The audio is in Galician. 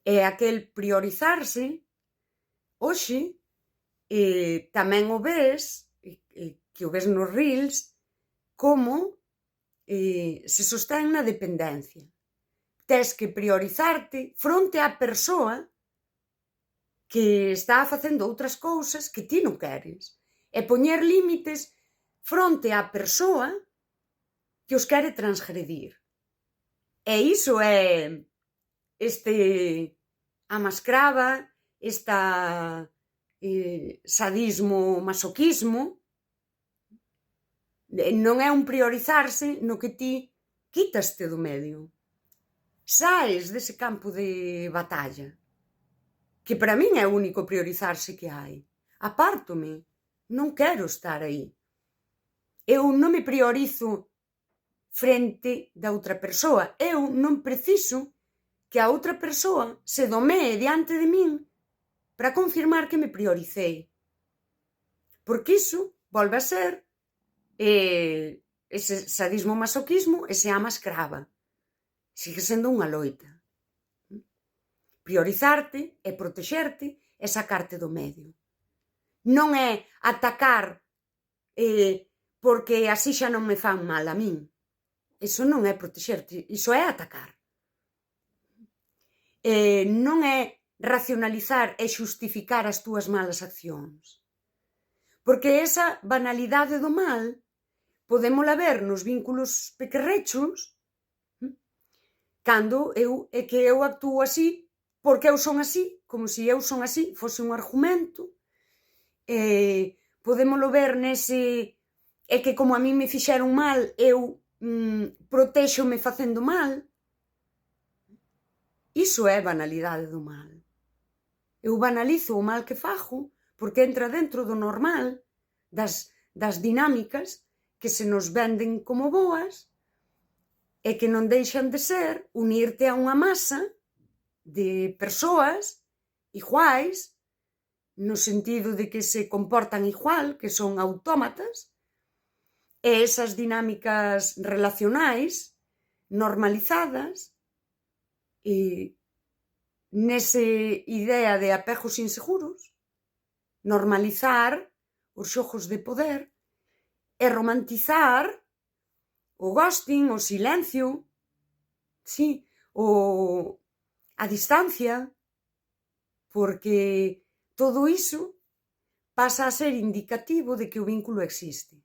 E aquel priorizarse, hoxe, tamén o ves, que o ves nos reels, como se sostén na dependencia. Tes que priorizarte fronte á persoa que está facendo outras cousas que ti non queres. E poñer límites fronte á persoa que os quere transgredir. E iso é este amascrava, esta sadismo, masoquismo. Non é un priorizarse no que ti quítaste do medio. Saes dese campo de batalla, que para min é o único priorizarse que hai. Apártome, non quero estar aí. Eu non me priorizo frente da outra persoa. Eu non preciso que a outra persoa se domee diante de min para confirmar que me prioricei. Porque iso volve a ser ese sadismo masoquismo, ese ama escrava. Sigue sendo unha loita. Priorizarte é protexerte e sacarte do medio. Non é atacar porque así xa non me fan mal a min. Iso non é protexerte, iso é atacar. Non é racionalizar e xustificar as túas malas accións. Porque esa banalidade do mal podémola ver nos vínculos pequerrechos, cando eu actúo así porque eu son así, como se eu son así fose un argumento. Podémolo ver nese é que como a min me fixeron mal, eu protéxome facendo mal. Iso é banalidade do mal. Eu banalizo o mal que fago porque entra dentro do normal, das dinámicas que se nos venden como boas e que non deixan de ser unirte a unha masa de persoas iguais, no sentido de que se comportan igual, que son autómatas, e esas dinámicas relacionais normalizadas nese idea de apegos inseguros, normalizar os xogos de poder e romantizar o ghosting, o silencio, sí, a distancia, porque todo iso pasa a ser indicativo de que o vínculo existe.